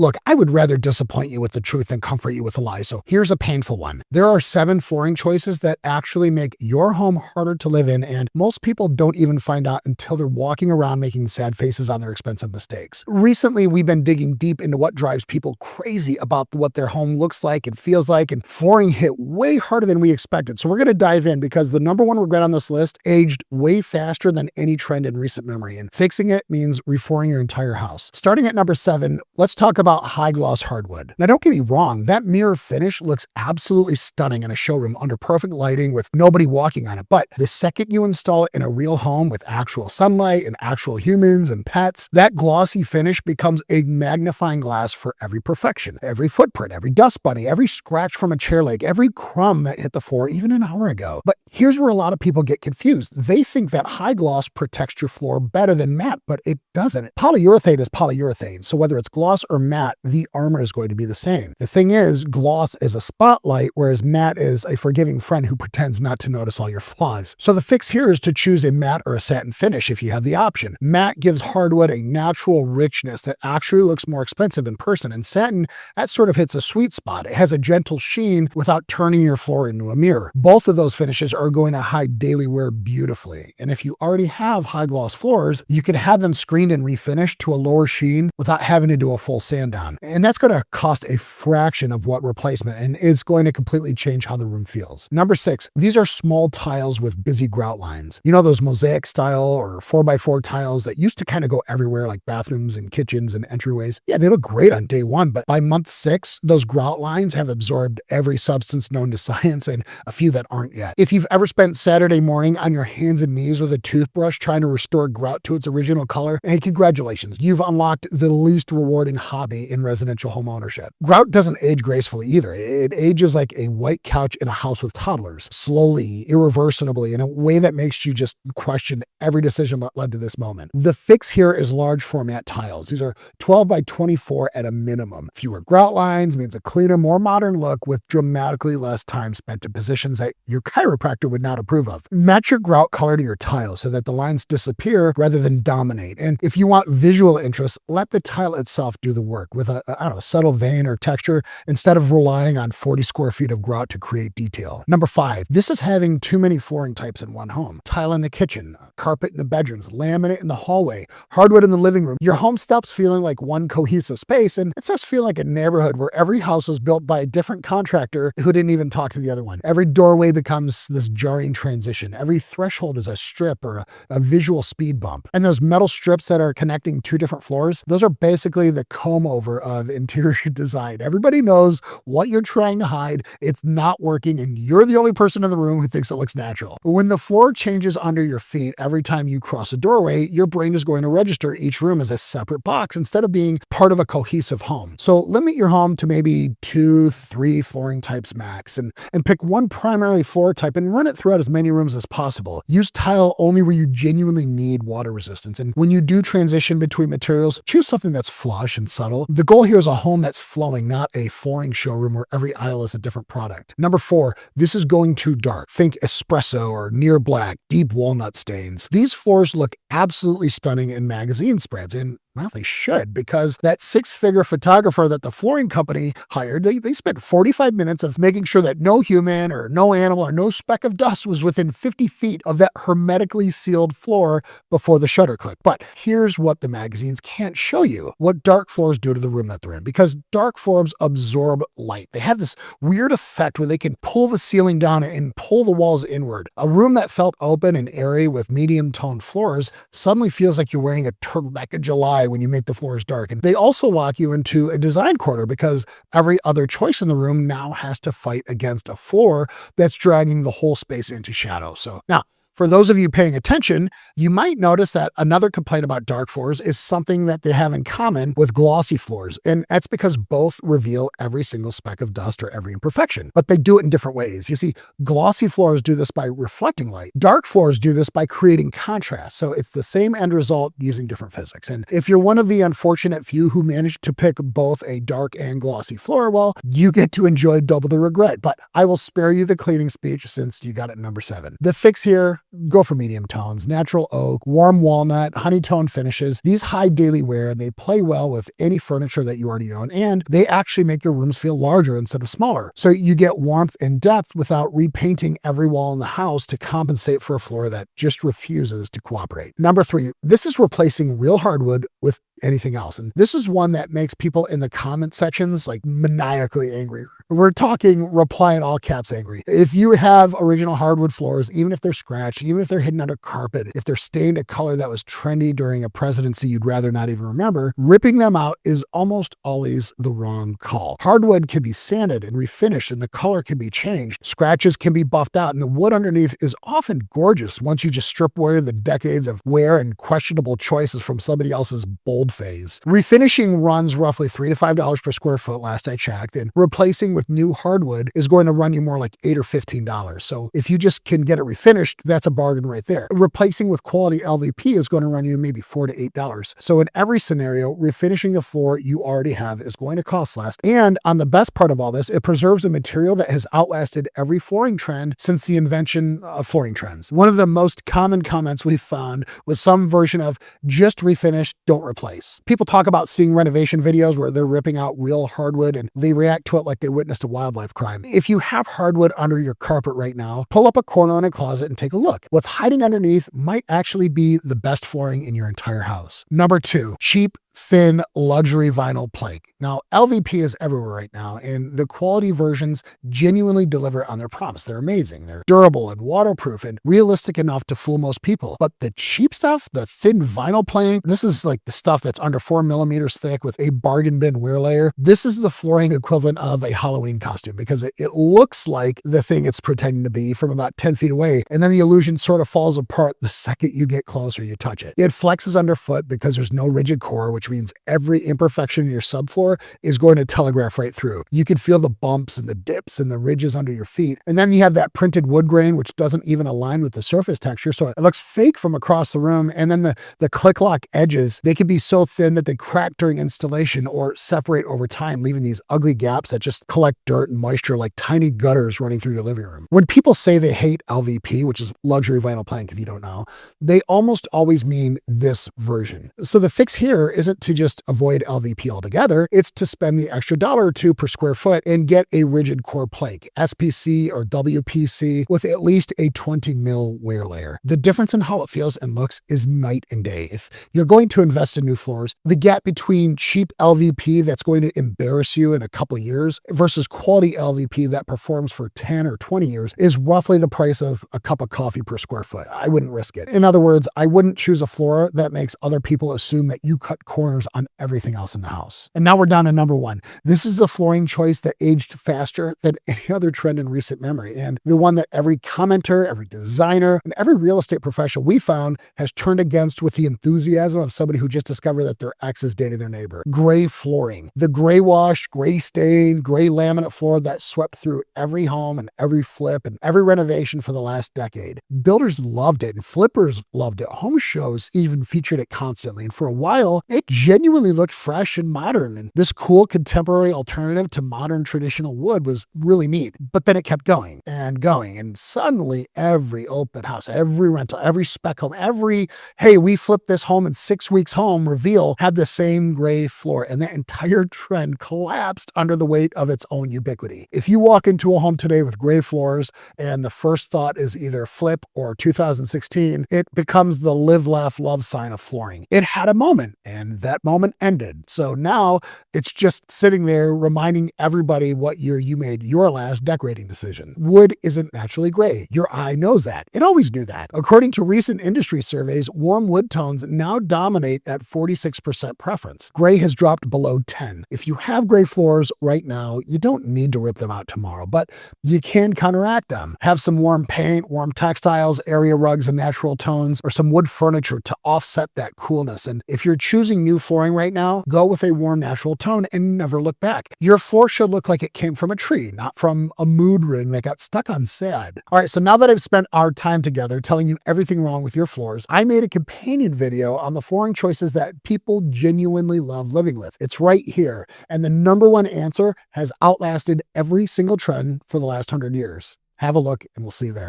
Look, I would rather disappoint you with the truth than comfort you with a lie, so here's a painful one. There are 7 flooring choices that actually make your home harder to live in, and most people don't even find out until they're walking around making sad faces on their expensive mistakes. Recently, we've been digging deep into what drives people crazy about what their home looks like and feels like, and flooring hit way harder than we expected. So we're going to dive in because the number one regret on this list aged way faster than any trend in recent memory, and fixing it means reflooring your entire house. Starting at number 7, let's talk about high gloss hardwood. Now, don't get me wrong, that mirror finish looks absolutely stunning in a showroom under perfect lighting with nobody walking on it. But the second you install it in a real home with actual sunlight and actual humans and pets, that glossy finish becomes a magnifying glass for every perfection, every footprint, every dust bunny, every scratch from a chair leg, every crumb that hit the floor even an hour ago. But here's where a lot of people get confused. They think that high gloss protects your floor better than matte, but it doesn't. Polyurethane is polyurethane, so whether it's gloss or matte, the armor is going to be the same. The thing is, gloss is a spotlight, whereas matte is a forgiving friend who pretends not to notice all your flaws. So the fix here is to choose a matte or a satin finish if you have the option. Matte gives hardwood a natural richness that actually looks more expensive in person, and satin, that sort of hits a sweet spot. It has a gentle sheen without turning your floor into a mirror. Both of those finishes are going to hide daily wear beautifully, and if you already have high gloss floors, you can have them screened and refinished to a lower sheen without having to do a full sand down. And that's going to cost a fraction of what replacement, and it's going to completely change how the room feels. Number 6, these are small tiles with busy grout lines. You know, those mosaic style or 4x4 tiles that used to kind of go everywhere, like bathrooms and kitchens and entryways. Yeah, they look great on day 1, but by month 6, those grout lines have absorbed every substance known to science and a few that aren't yet. If you've ever spent Saturday morning on your hands and knees with a toothbrush trying to restore grout to its original color, hey, congratulations, you've unlocked the least rewarding hobby in residential home ownership. Grout doesn't age gracefully either. It ages like a white couch in a house with toddlers, slowly, irreversibly, in a way that makes you just question every decision that led to this moment. The fix here is large format tiles. These are 12 by 24 at a minimum. Fewer grout lines means a cleaner, more modern look with dramatically less time spent in positions that your chiropractor would not approve of. Match your grout color to your tiles so that the lines disappear rather than dominate. And if you want visual interest, let the tile itself do the work with a subtle vein or texture instead of relying on 40 square feet of grout to create detail. Number 5, this is having too many flooring types in one home. Tile in the kitchen, carpet in the bedrooms, laminate in the hallway, hardwood in the living room. Your home stops feeling like one cohesive space, and it starts feeling like a neighborhood where every house was built by a different contractor who didn't even talk to the other one. Every doorway becomes this jarring transition. Every threshold is a strip or a visual speed bump. And those metal strips that are connecting 2 different floors, those are basically the comb over of interior design. Everybody knows what you're trying to hide. It's not working, and you're the only person in the room who thinks it looks natural. But when the floor changes under your feet every time you cross a doorway, your brain is going to register each room as a separate box instead of being part of a cohesive home. So limit your home to maybe 2, 3 flooring types max, and pick one primary floor type and run it throughout as many rooms as possible. Use tile only where you genuinely need water resistance. And when you do transition between materials, choose something that's flush and subtle. The goal here is a home that's flowing, not a flooring showroom where every aisle is a different product. Number 4, this is going too dark. Think espresso or near black, deep walnut stains. These floors look absolutely stunning in magazine spreads, and well, they should, because that 6-figure photographer that the flooring company hired, they spent 45 minutes of making sure that no human or no animal or no speck of dust was within 50 feet of that hermetically sealed floor before the shutter clicked. But here's what the magazines can't show you: what dark floors do to the room that they're in, because dark floors absorb light. They have this weird effect where they can pull the ceiling down and pull the walls inward. A room that felt open and airy with medium toned floors suddenly feels like you're wearing a turtleneck in July when you make the floors dark. And they also lock you into a design corner because every other choice in the room now has to fight against a floor that's dragging the whole space into shadow. So now, for those of you paying attention, you might notice that another complaint about dark floors is something that they have in common with glossy floors. And that's because both reveal every single speck of dust or every imperfection, but they do it in different ways. You see, glossy floors do this by reflecting light. Dark floors do this by creating contrast. So it's the same end result using different physics. And if you're one of the unfortunate few who managed to pick both a dark and glossy floor, well, you get to enjoy double the regret. But I will spare you the cleaning speech since you got it number 7. The fix here, Go for medium tones, natural oak, warm walnut, honey-tone finishes. These hide daily wear, they play well with any furniture that you already own, and they actually make your rooms feel larger instead of smaller. So you get warmth and depth without repainting every wall in the house to compensate for a floor that just refuses to cooperate. Number 3, this is replacing real hardwood with anything else. And this is one that makes people in the comment sections like maniacally angry. We're talking reply in all caps angry. If you have original hardwood floors, even if they're scratched, even if they're hidden under carpet, if they're stained a color that was trendy during a presidency you'd rather not even remember, ripping them out is almost always the wrong call. Hardwood can be sanded and refinished and the color can be changed. Scratches can be buffed out and the wood underneath is often gorgeous once you just strip away the decades of wear and questionable choices from somebody else's bold phase. Refinishing runs roughly $3 to $5 per square foot last I checked, and replacing with new hardwood is going to run you more like $8 or $15. So if you just can get it refinished, that's a bargain right there. Replacing with quality LVP is going to run you maybe $4 to $8. So in every scenario, refinishing the floor you already have is going to cost less. And on the best part of all this, it preserves a material that has outlasted every flooring trend since the invention of flooring trends. One of the most common comments we found was some version of just refinish, don't replace. People talk about seeing renovation videos where they're ripping out real hardwood and they react to it like they witnessed a wildlife crime. If you have hardwood under your carpet right now, pull up a corner in a closet and take a look. What's hiding underneath might actually be the best flooring in your entire house. Number 2, cheap, thin, luxury vinyl plank. Now, LVP is everywhere right now, and the quality versions genuinely deliver on their promise. They're amazing. They're durable and waterproof and realistic enough to fool most people. But the cheap stuff, the thin vinyl plank, this is like the stuff that's under 4 millimeters thick with a bargain bin wear layer. This is the flooring equivalent of a Halloween costume because it looks like the thing it's pretending to be from about 10 feet away, and then the illusion sort of falls apart the second you get closer, you touch it. It flexes underfoot because there's no rigid core, which means every imperfection in your subfloor is going to telegraph right through. You can feel the bumps and the dips and the ridges under your feet. And then you have that printed wood grain, which doesn't even align with the surface texture. So it looks fake from across the room. And then the click lock edges, they can be so thin that they crack during installation or separate over time, leaving these ugly gaps that just collect dirt and moisture like tiny gutters running through your living room. When people say they hate LVP, which is luxury vinyl plank if you don't know, they almost always mean this version. So the fix here isn't to just avoid LVP altogether, it's to spend the extra $1 or $2 per square foot and get a rigid core plank, SPC or WPC, with at least a 20 mil wear layer. The difference in how it feels and looks is night and day. If you're going to invest in new floors, the gap between cheap LVP that's going to embarrass you in a couple of years versus quality LVP that performs for 10 or 20 years is roughly the price of a cup of coffee per square foot. I wouldn't risk it. In other words, I wouldn't choose a floor that makes other people assume that you cut corners on everything else in the house. And now we're down to number 1. This is the flooring choice that aged faster than any other trend in recent memory, and the one that every commenter, every designer, and every real estate professional we found has turned against with the enthusiasm of somebody who just discovered that their ex is dating their neighbor. Gray flooring. The gray washed, gray stained, gray laminate floor that swept through every home and every flip and every renovation for the last decade. Builders loved it and flippers loved it. Home shows even featured it constantly, and for a while, it genuinely looked fresh and modern, and this cool contemporary alternative to modern traditional wood was really neat. But then it kept going, and suddenly every open house, every rental, every spec home, every, hey, we flipped this home in 6 weeks home reveal had the same gray floor, and that entire trend collapsed under the weight of its own ubiquity. If you walk into a home today with gray floors and the first thought is either flip or 2016, it becomes the live, laugh, love sign of flooring. It had a moment, and that moment ended. So now it's just sitting there reminding everybody what year you made your last decorating decision. Wood isn't naturally gray. Your eye knows that. It always knew that. According to recent industry surveys, warm wood tones now dominate at 46% preference. Gray has dropped below 10. If you have gray floors right now, you don't need to rip them out tomorrow, but you can counteract them. Have some warm paint, warm textiles, area rugs and natural tones, or some wood furniture to offset that coolness. And if you're choosing new flooring right now, go with a warm natural tone and never look back. Your floor should look like it came from a tree, not from a mood ring that got stuck on sand. All right, so now that I've spent our time together telling you everything wrong with your floors, I made a companion video on the flooring choices that people genuinely love living with. It's right here, and the number 1 answer has outlasted every single trend for the last 100 years. Have a look, and we'll see you there.